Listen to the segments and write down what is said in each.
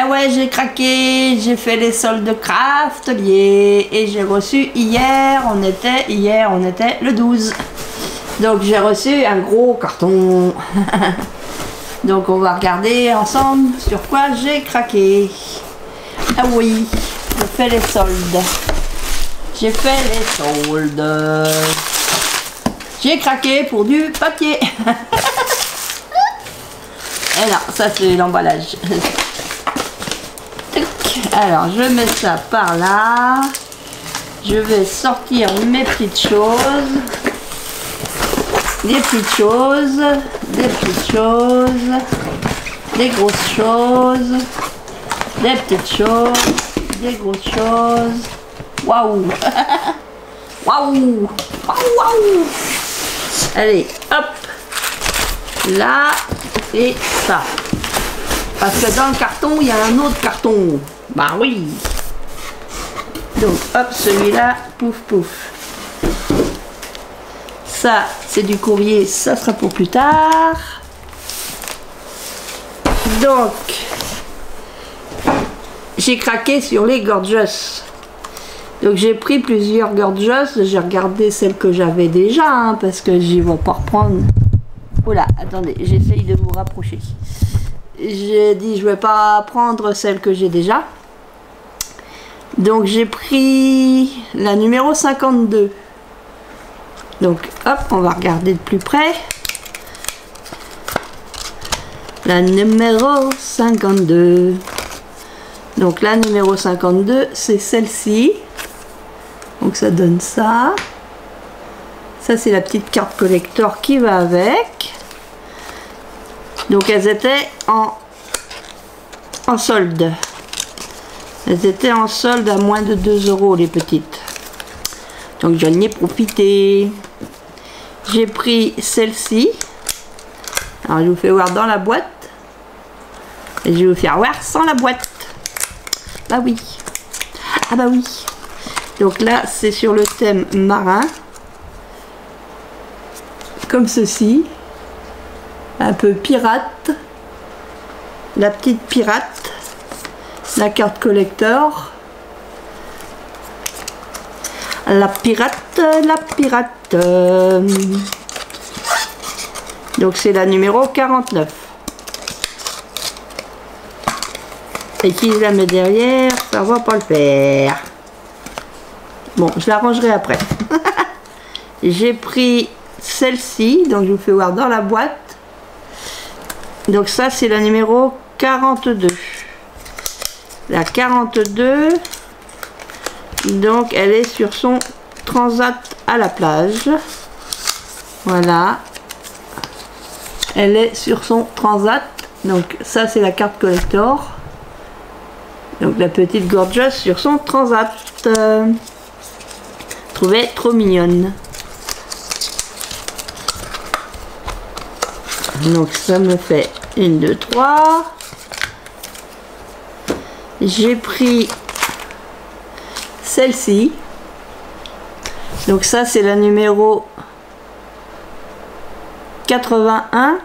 ouais, j'ai craqué, j'ai fait les soldes Craftelier et j'ai reçu hier, on était le 12. Donc j'ai reçu un gros carton. Donc on va regarder ensemble sur quoi j'ai craqué. Ah oui, je fais les soldes. J'ai fait les soldes. J'ai craqué pour du papier. Et non, ça c'est l'emballage. Alors je mets ça par là. Je vais sortir mes petites choses. Des petites choses. Des petites choses. Des grosses choses. Des petites choses. Des grosses choses. Waouh. Waouh. Waouh. Allez, hop. Là, et ça. Parce que dans le carton, il y a un autre carton. Bah oui. Donc, hop, celui-là, pouf, pouf. Ça, c'est du courrier, ça sera pour plus tard. Donc, j'ai craqué sur les Gorgeous. Donc, j'ai pris plusieurs Gorgeous. J'ai regardé celles que j'avais déjà, hein, parce que j'y vais pas reprendre. Oula, attendez, j'essaye de vous rapprocher. J'ai dit, je vais pas prendre celle que j'ai déjà. Donc, j'ai pris la numéro 52. Donc, hop, on va regarder de plus près. La numéro 52. Donc, la numéro 52, c'est celle-ci. Donc, ça donne ça. Ça, c'est la petite carte collector qui va avec. Donc, elles étaient en solde. Elles étaient en solde à moins de 2 €, les petites. Donc, j'en ai profité. J'ai pris celle-ci. Alors, je vous fais voir dans la boîte. Et je vais vous faire voir sans la boîte. Bah oui. Ah bah oui. Donc là, c'est sur le thème marin. Comme ceci. Un peu pirate. La petite pirate. La carte collector. La pirate, la pirate. Donc c'est la numéro 49. Et qui la met derrière, ça va pas le faire. Bon, je la rangerai après. J'ai pris celle-ci, donc je vous fais voir dans la boîte. Donc ça c'est la numéro 42. La 42. Donc elle est sur son transat à la plage. Voilà. Elle est sur son transat. Donc ça c'est la carte collector. Donc la petite Gorgeous sur son transat. Trouvée trop mignonne. Donc ça me fait 1, 2, 3. J'ai pris celle-ci. Donc ça c'est la numéro 81.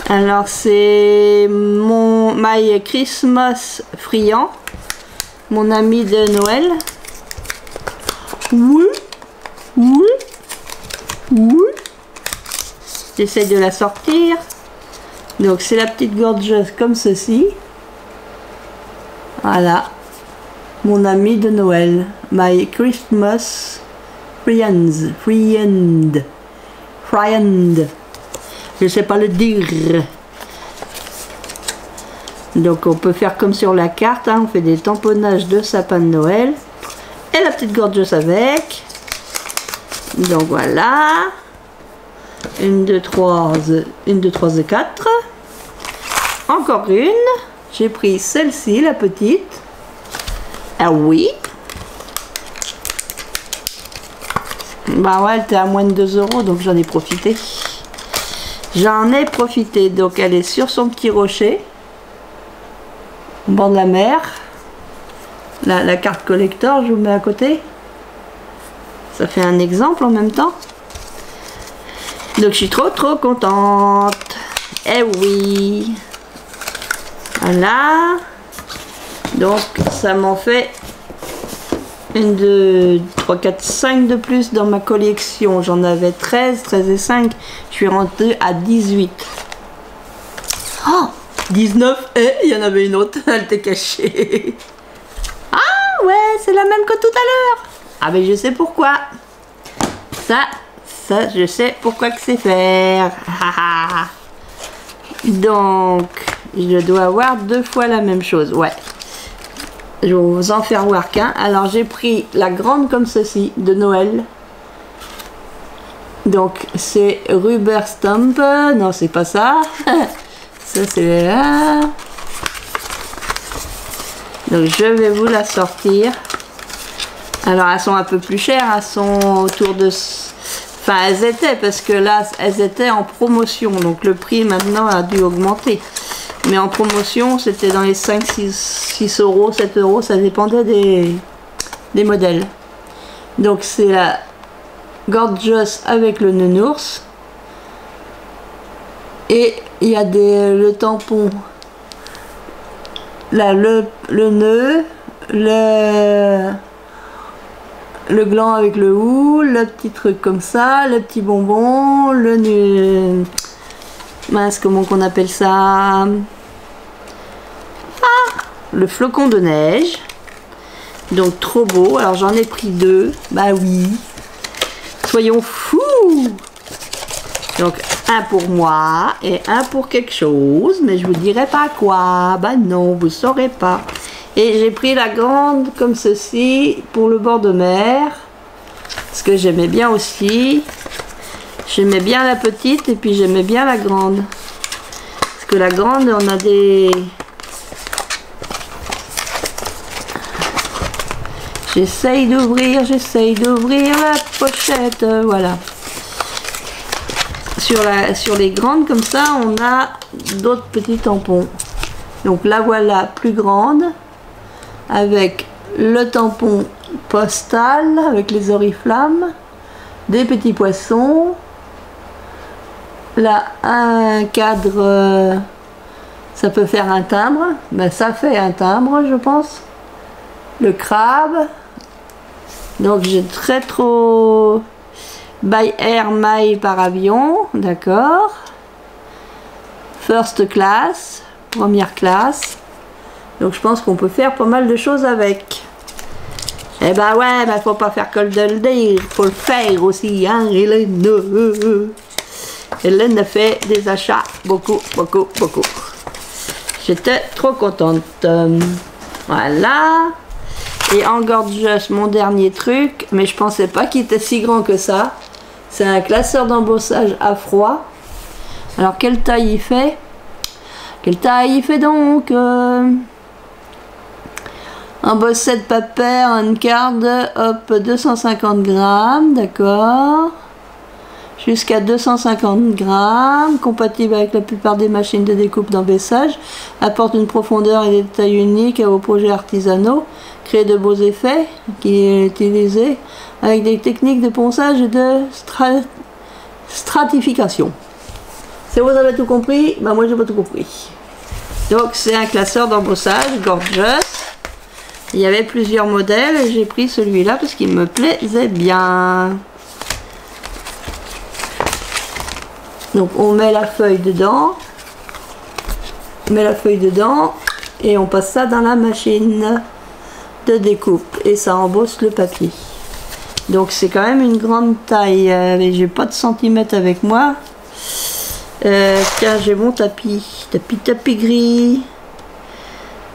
Alors c'est mon My Christmas Friand, mon ami de Noël. Oui, oui, oui. J'essaie de la sortir. Donc c'est la petite Gorgeous comme ceci. Voilà. Mon ami de Noël. My Christmas Friends. Friend. Friend. Je sais pas le dire. Donc on peut faire comme sur la carte. Hein. On fait des tamponnages de sapin de Noël. Et la petite Gorgeous avec. Donc voilà. 1, 2, 3. 1, 2, 3 et 4. Encore une. J'ai pris celle-ci, la petite. Ah oui. Bah ouais, elle était à moins de 2 €, donc j'en ai profité. J'en ai profité. Donc elle est sur son petit rocher. Au bord de la mer. La carte collector, je vous mets à côté. Ça fait un exemple en même temps. Donc je suis trop contente. Eh oui. Voilà. Donc ça m'en fait 1, 2, 3, 4, 5 de plus dans ma collection. J'en avais 13, 13 et 5. Je suis rentrée à 18. Oh, 19 et il y en avait une autre. Elle était cachée. Ah ouais, c'est la même que tout à l'heure. Ah mais je sais pourquoi. Ça, je sais pourquoi que c'est faire. Donc, je dois avoir 2 fois la même chose. Ouais. Je vais vous en faire voir qu'un. Alors, j'ai pris la grande comme ceci, de Noël. Donc, c'est Rubber Stamp. Non, c'est pas ça. Ça, c'est là. Donc, je vais vous la sortir. Alors, elles sont un peu plus chères. Elles sont autour de... Enfin, elles étaient, parce que là, elles étaient en promotion. Donc, le prix, maintenant, a dû augmenter. Mais en promotion, c'était dans les 5, 6 euros, 7 euros. Ça dépendait des modèles. Donc, c'est la Gorgeous avec le nounours. Et il y a le tampon. Là, le nœud. Le gland avec le hou, le petit truc comme ça, le petit bonbon, le mince, comment qu'on appelle ça, le flocon de neige. Donc trop beau. Alors j'en ai pris 2. Bah oui, soyons fous. Donc un pour moi et un pour quelque chose, mais je vous dirai pas quoi. Bah non, vous saurez pas. Et j'ai pris la grande comme ceci pour le bord de mer. Parce que j'aimais bien aussi. J'aimais bien la petite et puis j'aimais bien la grande. Parce que la grande, on a des... J'essaye d'ouvrir la pochette. Voilà. Sur les grandes comme ça, on a d'autres petits tampons. Donc la voilà plus grande. Avec le tampon postal, avec les oriflammes, des petits poissons, là un cadre, ça peut faire un timbre, ben ça fait un timbre je pense, le crabe, donc j'ai rétro by air mail par avion, d'accord, first class, première classe. Donc je pense qu'on peut faire pas mal de choses avec. Eh ben ouais, ben faut pas faire que de le dire, faut le faire aussi, hein, Hélène. Hélène a fait des achats, beaucoup. J'étais trop contente. Voilà. Et en Gorgeous, mon dernier truc, mais je pensais pas qu'il était si grand que ça. C'est un classeur d'embossage à froid. Alors quelle taille il fait? Quelle taille il fait donc? Embossé de papier, un card, hop, 250 grammes, d'accord. Jusqu'à 250 grammes, compatible avec la plupart des machines de découpe d'embossage, apporte une profondeur et des détails uniques à vos projets artisanaux, crée de beaux effets, qui est utilisé avec des techniques de ponçage et de stratification. Si vous avez tout compris, ben moi j'ai pas tout compris. Donc c'est un classeur d'embossage Gorgeous. Il y avait plusieurs modèles et j'ai pris celui-là parce qu'il me plaisait bien. Donc on met la feuille dedans. On met la feuille dedans et on passe ça dans la machine de découpe et ça embosse le papier. Donc c'est quand même une grande taille. J'ai pas de centimètres avec moi. Tiens, j'ai mon tapis gris.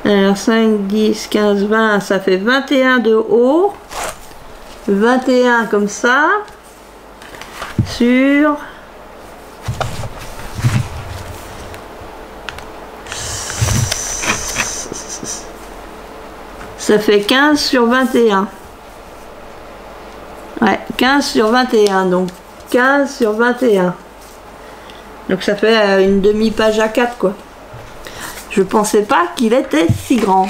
Alors 5, 10, 15, 20, ça fait 21 de haut, 21 comme ça, sur ça fait 15 sur 21. Ouais, 15 sur 21, donc 15 sur 21. Donc ça fait une demi-page à 4 quoi. Je pensais pas qu'il était si grand,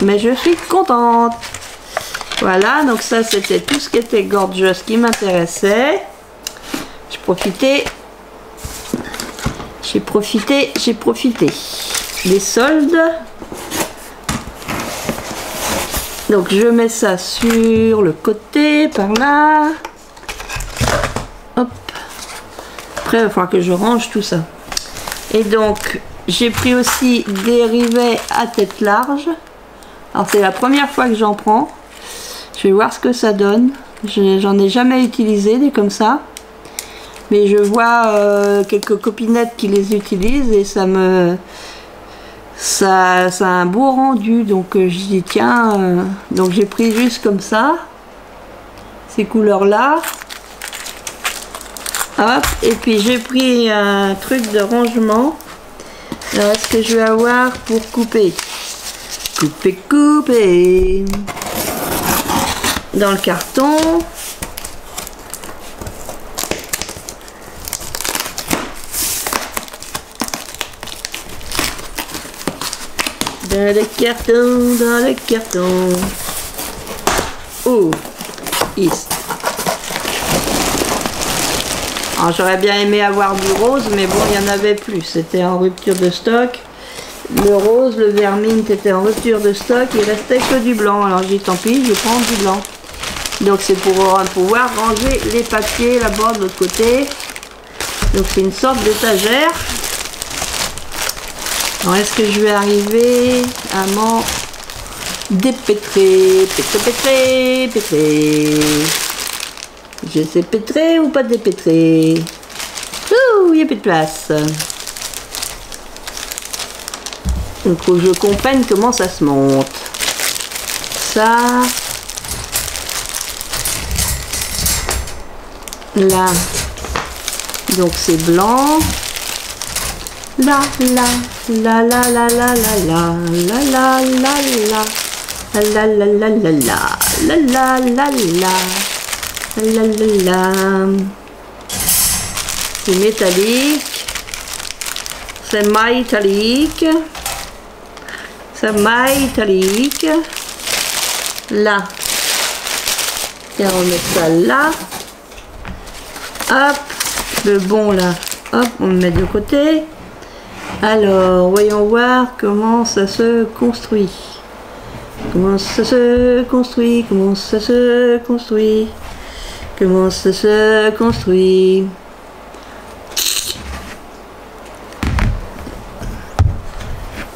mais je suis contente. Voilà, donc ça c'était tout ce qui était Gorgeous qui m'intéressait. J'ai profité. les soldes. Donc je mets ça sur le côté, par là. Hop. Après, il va falloir que je range tout ça. Et donc, j'ai pris aussi des rivets à tête large. Alors c'est la première fois que j'en prends. Je vais voir ce que ça donne. J'en ai jamais utilisé des comme ça. Mais je vois quelques copinettes qui les utilisent et ça a un beau rendu. Donc je dis tiens, donc j'ai pris juste comme ça. Ces couleurs là. Hop, et puis j'ai pris un truc de rangement. Alors est-ce que je vais avoir pour couper? Couper dans le carton. Dans le carton. Oh, ici. Alors j'aurais bien aimé avoir du rose, mais bon, il n'y en avait plus. C'était en rupture de stock. Le rose, le vermine était en rupture de stock. Il restait que du blanc. Alors j'ai dit tant pis, je vais prendre du blanc. Donc c'est pour pouvoir ranger les papiers là-bas de l'autre côté. Donc c'est une sorte d'étagère. Alors est-ce que je vais arriver à m'en dépêtrer? Pétrer. Je sais pétrer ou pas dépêtrer? Ouh, il n'y a plus de place. Donc il faut que je comprenne comment ça se monte. Ça. Là. Donc c'est blanc. La la la la la la la la la la la la la la la la la la la. C'est métallique. C'est métallique. C'est métallique. Là. Et on met ça là. Hop. Le bon là. Hop, on le met de côté. Alors, voyons voir comment ça se construit. Comment ça se construit?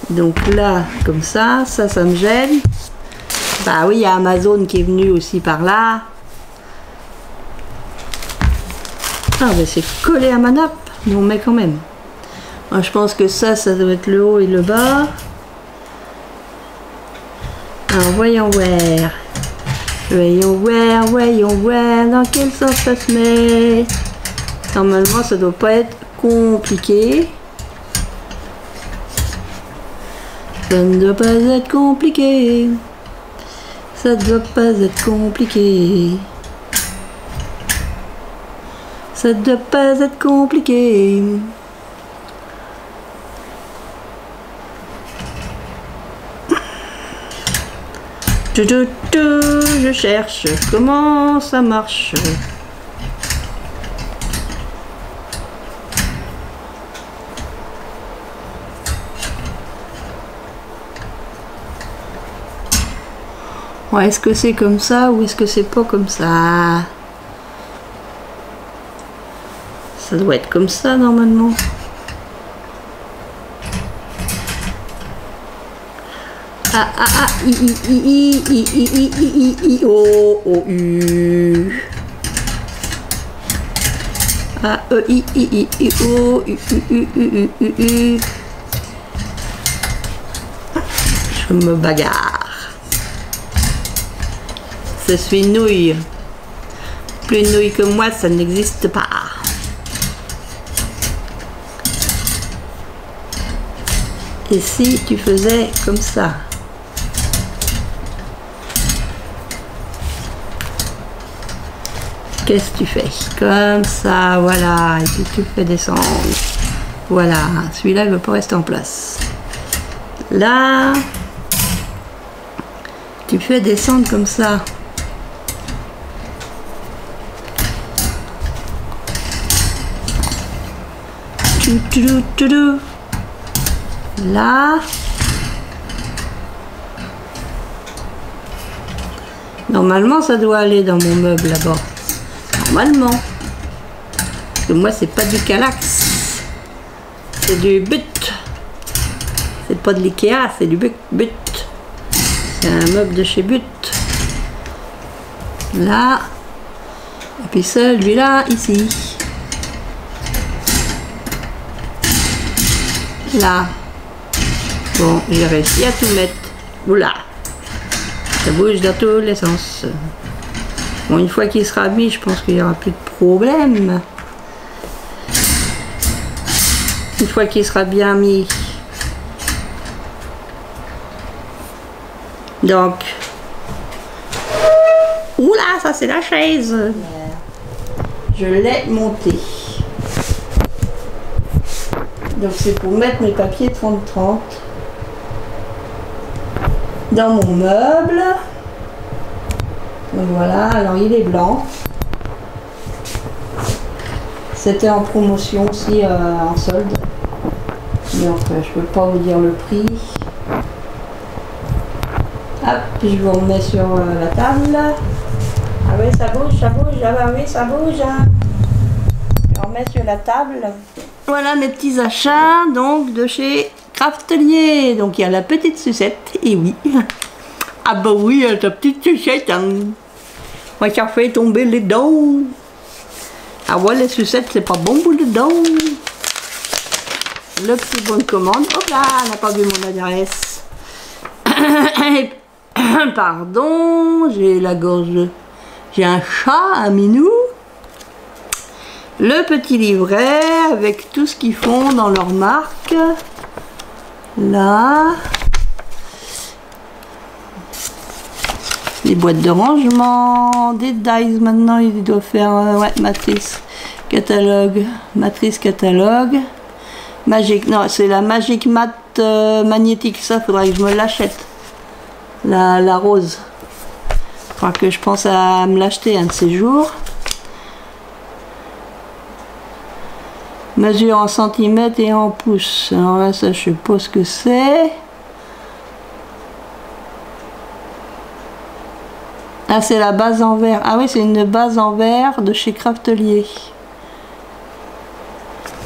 Donc là, comme ça me gêne. Bah oui, il y a Amazon qui est venu aussi par là. Ah, mais c'est collé à ma nappe. Mais on met quand même. Moi, je pense que ça doit être le haut et le bas. Alors, voyons voir. Voyons voir dans quel sens ça se met. Normalement, ça doit pas être compliqué. Ça ne doit pas être compliqué. Ça doit pas être compliqué. Ça doit pas être compliqué. Je cherche comment ça marche. Ouais, est-ce que c'est comme ça ou est-ce que c'est pas comme ça? Ça doit être comme ça normalement. O, U. A, E, I, O, U. Je me bagarre. Je suis nouille. Plus nouille que moi, ça n'existe pas. Et si tu faisais comme ça? Qu'est-ce que tu fais? Comme ça, voilà. Et puis tu fais descendre. Voilà. Celui-là, il ne veut pas rester en place. Là, tu fais descendre comme ça. Là. Normalement, ça doit aller dans mon meuble là-bas. Normalement. Parce que moi, c'est pas du Kallax. C'est du But. C'est pas de l'Ikea, c'est du But. C'est un meuble de chez But. Là. Et puis celui-là, ici. Là. Bon, j'ai réussi à tout mettre. Oula. Ça bouge dans tous les sens. Bon, une fois qu'il sera mis, je pense qu'il n'y aura plus de problème. Une fois qu'il sera bien mis. Donc. Oula, ça c'est la chaise. Je l'ai montée. Donc c'est pour mettre mes papiers 30-30 dans mon meuble. Donc voilà, alors il est blanc. C'était en promotion aussi en solde. Donc je peux pas vous dire le prix. Hop, je vous remets sur la table. Ah oui, ça bouge, ah bah oui, ça bouge. Hein. Je remets sur la table. Voilà mes petits achats donc de chez Craftelier. Donc il y a la petite sucette, et oui. Ah bah oui, ta petite sucette. Hein. Moi ça fait tomber les dents. Ah ouais, les sucettes c'est pas bon pour les dents. Le petit bon de commande. Hop là, elle n'a pas vu mon adresse. Pardon, j'ai la gorge. J'ai un chat, un minou. Le petit livret avec tout ce qu'ils font dans leur marque. Là. Les boîtes de rangement. Des dies maintenant, ils doivent faire ouais, matrice catalogue. Matrice catalogue. Magique, non, c'est la Magic Mat magnétique. Ça, faudrait que je me l'achète. La rose. Il faudra que je pense à me l'acheter un de ces jours. Mesure en centimètres et en pouces. Alors là, ça, je sais pas ce que c'est. Ah, c'est la base en verre. Ah oui, c'est une base en verre de chez Craftelier.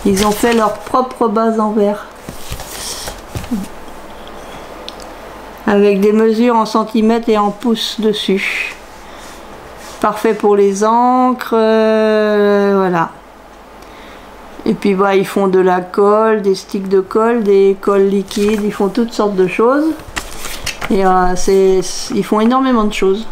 Ils ont fait leur propre base en verre. Avec des mesures en centimètres et en pouces dessus. Parfait pour les encres. Voilà. Et puis bah, ils font de la colle, des sticks de colle, des colles liquides, ils font toutes sortes de choses. Et ils font énormément de choses.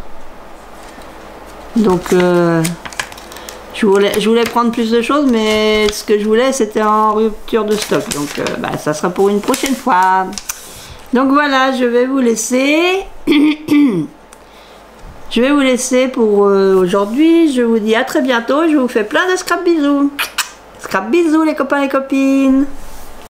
Donc je voulais prendre plus de choses, mais ce que je voulais c'était en rupture de stock. Donc bah, ça sera pour une prochaine fois. Donc voilà, je vais vous laisser. Je vais vous laisser pour aujourd'hui. Je vous dis à très bientôt. Je vous fais plein de scrap bisous. Scrap bisous les copains et copines.